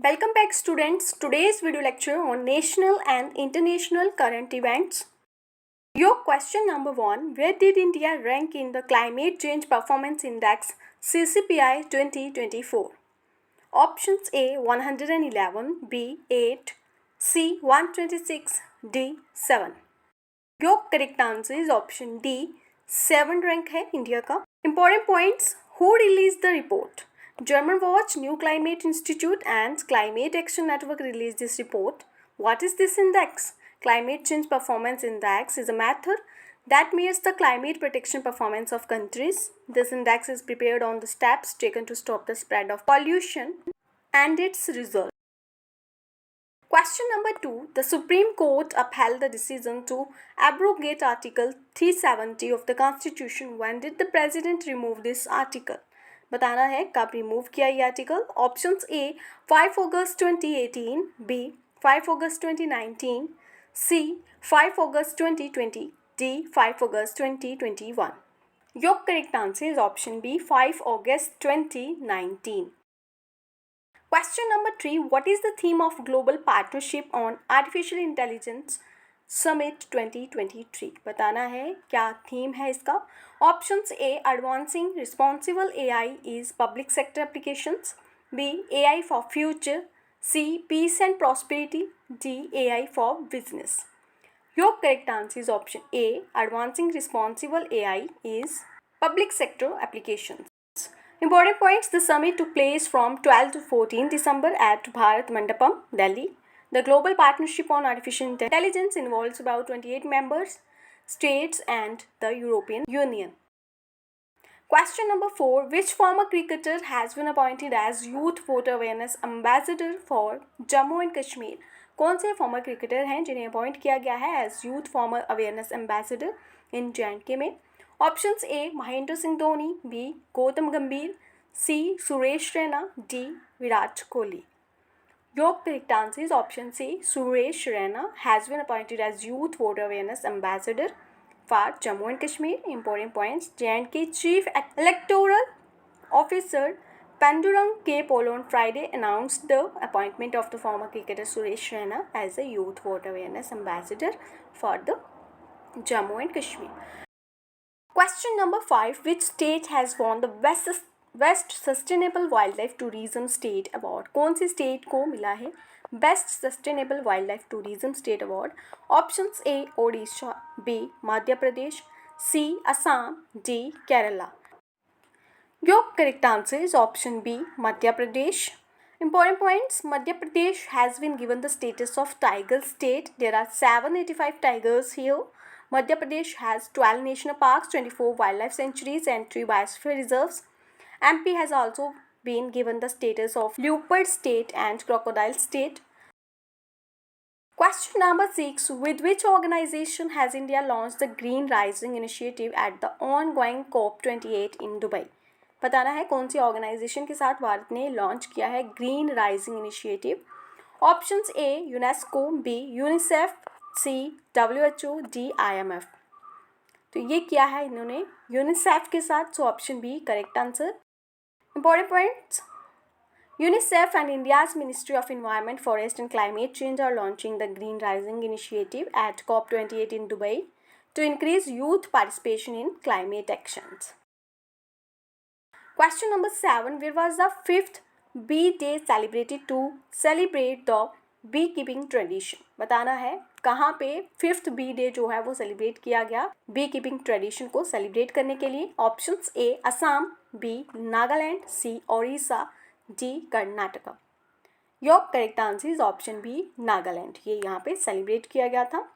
Welcome back students. Today's video lecture on national and international current events. Your question number 1. Where did India rank in the Climate Change Performance Index CCPI 2024? Options A 111, B 8, C 126, D 7. Your correct answer is option D 7 rank है India का. Important points. Who released the report? German Watch, New Climate Institute and Climate Action Network released this report. What is this index? Climate Change Performance Index is a method that measures the climate protection performance of countries. This index is prepared on the steps taken to stop the spread of pollution and its results. Question number 2. The Supreme Court upheld the decision to abrogate Article 370 of the Constitution. When did the President remove this article? बताना है कब remove किया ये article. Options A 5 August 2018, B 5 August 2019, C 5 August 2020, D 5 August 2021. Your correct answer is option B 5 August 2019. Question number 3. What is the theme of Global Partnership on Artificial Intelligence Summit 2023? बताना है क्या theme है इसका. Options A Advancing Responsible AI is Public Sector Applications, B AI for Future, C Peace and Prosperity, D AI for Business. Your correct answer is option A Advancing Responsible AI is Public Sector Applications. Important points. The summit took place from 12 to 14 December at Bharat Mandapam, Delhi. The Global Partnership on Artificial Intelligence involves about 28 members, states and the European Union. Question number 4. Which former cricketer has been appointed as Youth Voter Awareness Ambassador for Jammu and Kashmir? कौन से farmer cricketer हैं जिन्हें appoint किया गया है as youth farmer awareness ambassador in J में? Options A Mahendra Singh Dhoni, B Gautam Gambhir, C Suresh Raina, D Virat Kohli. Your correct answer is option C. Suresh Raina has been appointed as Youth Voter Awareness Ambassador for Jammu and Kashmir. Important points. J&K Chief Electoral Officer Pandurang K. Polo on Friday announced the appointment of the former cricketer Suresh Raina as a Youth Voter Awareness Ambassador for the Jammu and Kashmir. Question number 5. Which state has won the best sustainable wildlife tourism state award? कौन सी state को मिला है best sustainable wildlife tourism state award? Options A Odisha, B Madhya Pradesh, C Assam, D Kerala. Your correct answer is option B Madhya Pradesh. Important points. Madhya Pradesh has been given the status of tiger state. There are 785 tigers here. Madhya Pradesh has 12 national parks, 24 wildlife sanctuaries and 3 biosphere reserves. MP has also been given the status of leopard state and crocodile state. Question number 6. With which organization has India launched the Green Rising initiative at the ongoing COP28 in Dubai? बताना है कौन सी organisation के साथ भारत ने launch किया है green rising initiative. Options A UNESCO, B UNICEF, C WHO, D IMF. तो ये किया है इन्होंने यूनिसेफ के साथ. So option B correct answer. Important points. UNICEF and India's Ministry of Environment, Forest and Climate Change are launching the Green Rising initiative at COP28 in Dubai to increase youth participation in climate actions. Question number 7. Where was the 5th Bee Day celebrated to celebrate the beekeeping tradition? बताना है कहाँ पे 5th B day जो है वो celebrate किया गया beekeeping tradition को सेलिब्रेट करने के लिए. Options A Assam, B Nagaland, C Odisha, D Karnataka. Your correct answer is option B Nagaland. ये यहाँ पे सेलिब्रेट किया गया था.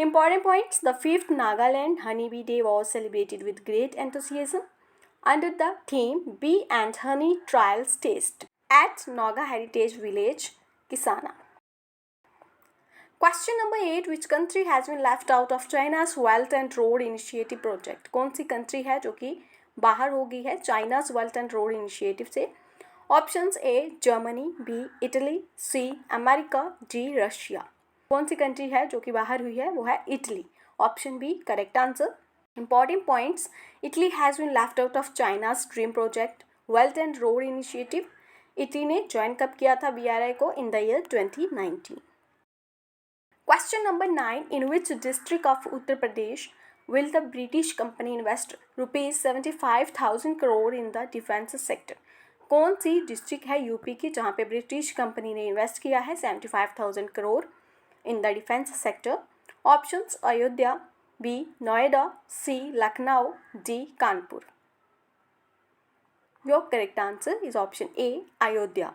Important points. The 5th Nagaland honey bee day was celebrated with great enthusiasm under the theme Bee and Honey Trials Taste at Naga Heritage Village, Kisana. Question number 8. Which country has been left out of China's Belt and Road Initiative project? कौन सी country है जो कि बाहर हो गई है China's Belt and Road Initiative से? Options A Germany, B Italy, C America, D Russia. कौन सी कंट्री है जो कि बाहर हुई है वो है Italy. Option B correct answer. Important points. Italy has been left out of China's DREAM project, Belt and Road Initiative. Italy ने ज्वाइन कब किया था BRI को? In the year 2019. Question number 9. In which district of Uttar Pradesh will the British company invest rupees 75,000 crore in the defense sector? कौन सी district है UP की जहाँ पे ब्रिटिश कंपनी ने इन्वेस्ट किया है 75,000 crore in the defence sector? Options Ayodhya, B Noida, C Lucknow, D Kanpur. Your correct answer is option A Ayodhya.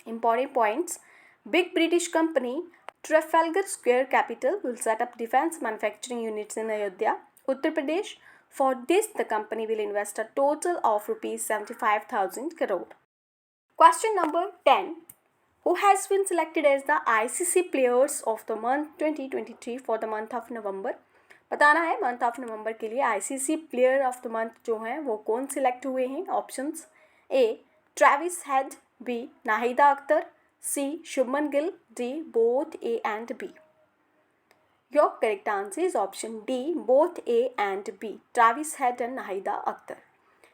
Important points. Big British company Trafalgar Square Capital will set up defense manufacturing units in Ayodhya, Uttar Pradesh. For this, the company will invest a total of rupees 75,000 crore. Question number 10. Who has been selected as the ICC Players of the Month 2023 for the month of November? बताना है month of November के लिए ICC player of the month जो हैं वो कौन select हुए हैं. Options A Travis Head, B Nahida Akhter, C Shubman Gill, D both A and B. Your correct answer is option D both A and B, Travis Head and Nahida Akhter.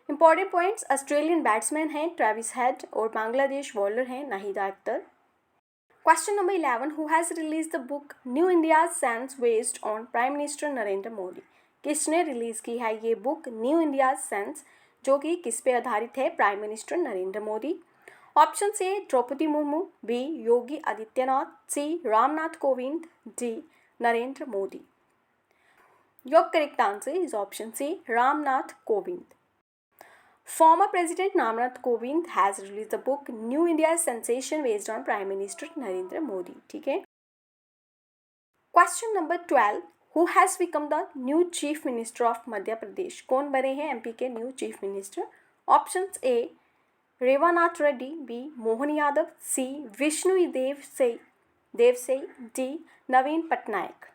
Important points. Australian batsman हैं ट्रेविस हेड और बांग्लादेश बॉलर हैं Nahida Akhtar. Question number 11. Who has released the book New India's Sense based on Prime Minister Narendra Modi? किसने release की है ये book new India's sense, जो कि किस पे आधारित है? Prime minister Narendra Modi. Option A Droupadi Murmu, B Yogi Adityanath, C Ramnath Kovind, D Narendra Modi. Your correct answer is option C Ramnath Kovind. Former President Ramnath Kovind has released the book New India's Sensation based on Prime Minister Narendra Modi. ठीक है. Question number 12. Who has become the new Chief Minister of Madhya Pradesh? कौन बने हैं MP के new chief minister? Options A Revanth Reddy, B Mohan Yadav, C Vishnu Deo Sai, D Naveen Patnaik.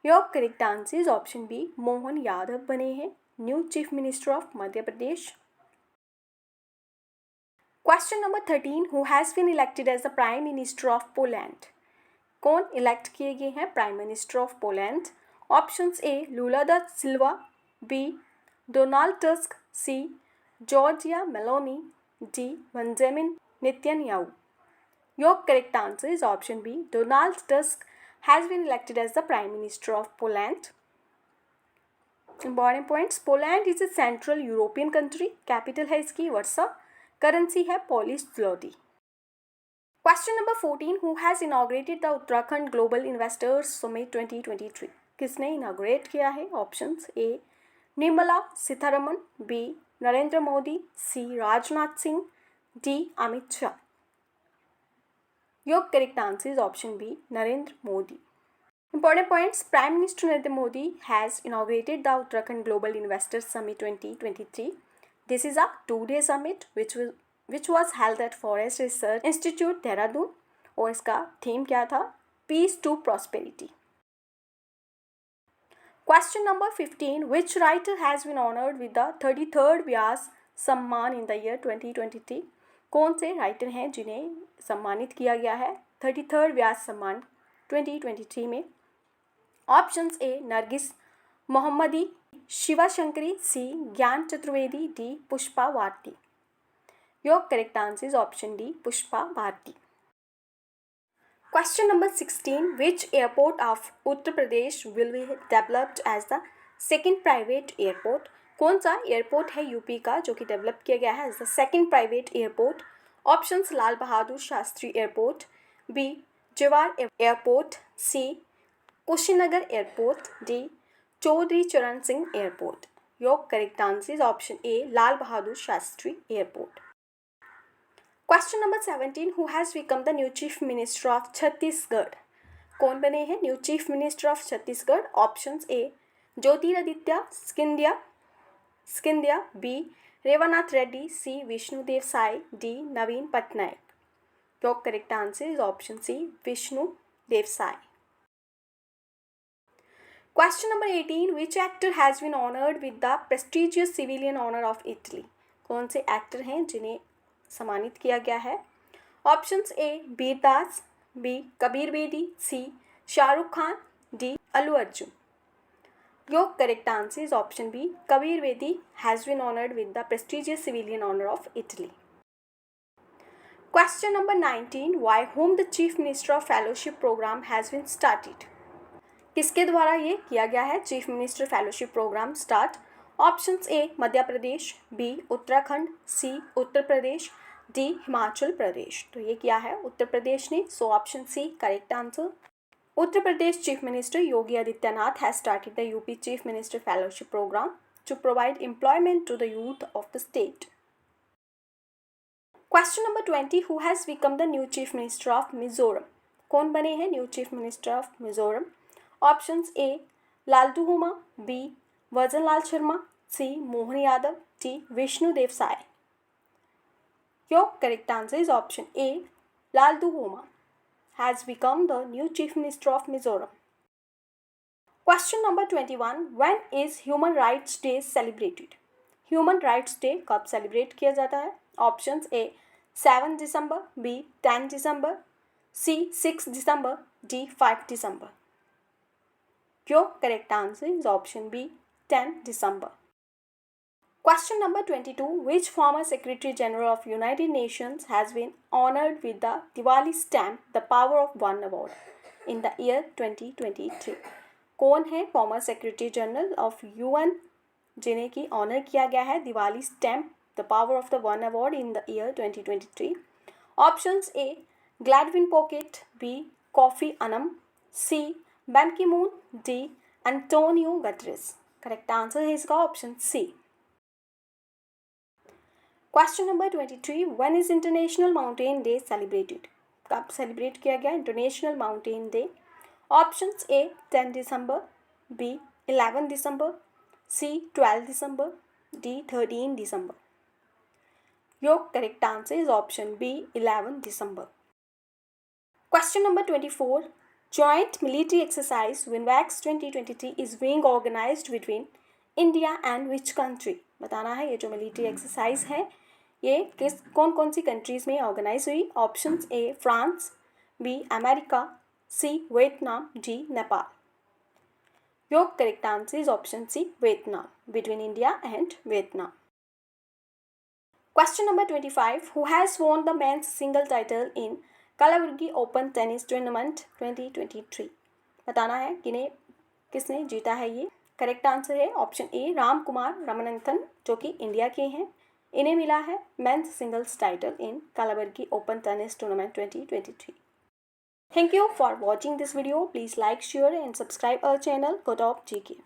Your correct answer is option B Mohan Yadav बने हैं new chief minister of Madhya Pradesh. Question number 13. Who has been elected as the prime minister of Poland? कौन elect किए गए हैं prime minister of Poland? Options A Lula da Silva, B Donald Tusk, C Giorgia Meloni, D Benjamin Netanyahu. Your correct answer is option B Donald Tusk has been elected as the prime minister of Poland. Important points. Poland is a central European country. Capital है इसकी Warsaw. Currency है Polish zloty. Question number 14. Who has inaugurated the Uttarakhand global investors summit 2023? किसने inaugurate किया है? Options A Nirmala Sitharaman, B Narendra Modi, C Rajnath Singh, D Amit Shah. Your correct answer is option B Narendra Modi. Important points. Prime Minister Narendra Modi has inaugurated the Uttarakhand Global Investors Summit 2023. This is a 2-day summit which was held at Forest Research Institute, Dehradun. और इसका theme क्या था? Peace to Prosperity. Question number 15. Which writer has been honored with the 33rd व्यास सम्मान in the year 2023? कौन से writer हैं जिन्हें सम्मानित किया गया है 33rd व्यास सम्मान 2023 में? Options A Narges Mohammadi, Shiva Shankari, C Gyan Chaturvedi, D Pushpa Bharti. Your correct answer is option D Pushpa Bharti. Question number 16. Which airport of Uttar Pradesh will be developed as the second private airport? कौन सा एयरपोर्ट है यूपी का जो कि डेवलप किया गया है as the second private airport? Options Lal Bahadur Shastri airport, B Jawahar airport, C Kushinagar airport, D Chaudhary Charan Singh airport. Your correct answer is option A Lal Bahadur Shastri airport. Question number 17. Who has become the new chief minister of Chhattisgarh? कौन बने हैं new chief minister of Chhattisgarh? Options A Jyotiraditya Scindia, B Revanath Reddy, C Vishnudeo Sai, D Naveen Patnaik. Your correct answer is option C Vishnudeo Sai. Question number 18. Which actor has been honored with the prestigious civilian honor of Italy? कौन से actor हैं जिन्हें सम्मानित किया गया है? Options A बीरदास, B Kabir Bedi, C Shahrukh Khan, D Allu Arjun. Your correct answer is option B. Kabir Bedi has been honored with the prestigious civilian honor of Italy. Question number 19. By whom the Chief Minister of Fellowship Program has been started? किसके द्वारा ये किया गया है chief minister fellowship program start? Options A Madhya Pradesh, B Uttarakhand, C Uttar Pradesh, D Himachal Pradesh. तो ये किया है उत्तर प्रदेश ने. So option C correct answer. Uttar Pradesh Chief Minister Yogi Adityanath has started the UP Chief Minister Fellowship Program to provide employment to the youth of the state. Question number 20. Who has become the new Chief Minister of Mizoram? कौन बने हैं new chief minister of Mizoram? Options A Lalduhoma, B Bhajanlal Sharma, C Mohan Yadav, D Vishnu Deo Sai. Your correct answer is option A Lalduhoma has become the new Chief Minister of Mizoram. Question number 21. When is Human Rights Day celebrated? Human Rights Day कब celebrate किया जाता है? Options A 7 December, B 10 December, C 6 December, D 5 December. Your correct answer is option B 10 December. Question number 22. Which former Secretary General of United Nations has been honored with the Diwali stamp, the Power of One award in the year 2023? कौन है former Secretary General of UN जिन्हें की honour किया गया है Diwali stamp, the Power of the One award in the year 2023? Options A Gladwin Pocket, B Kofi Annan, C Ban Ki-moon, D Antonio Guterres. Correct answer है इसका option C. Question number 23. When is International Mountain Day celebrated? कब celebrate किया गया international mountain day? Options A 10 December, B 11 December, C 12 December, D 13 December. Your correct answer is option B 11 December. Question number 24. Joint military exercise WinWax 2023 is being organized between India and which country? बताना है ये जो military exercise है ये किस कौन सी countries में ऑर्गेनाइज हुई? Options A France, B America, C Vietnam, D Nepal. Your correct answer is option C Vietnam, between India and Vietnam. Question number 25. Who has won the men's single title in Kalaburagi open tennis tournament 2023? बताना है किसने जीता है ये. Correct answer है option A Ram Kumar Ramanathan जो कि India के हैं. इन्हें मिला है men's singles title in Kalaburagi open tennis tournament 2023. Thank you for watching this video. Please like, share and subscribe our channel Go Top GK.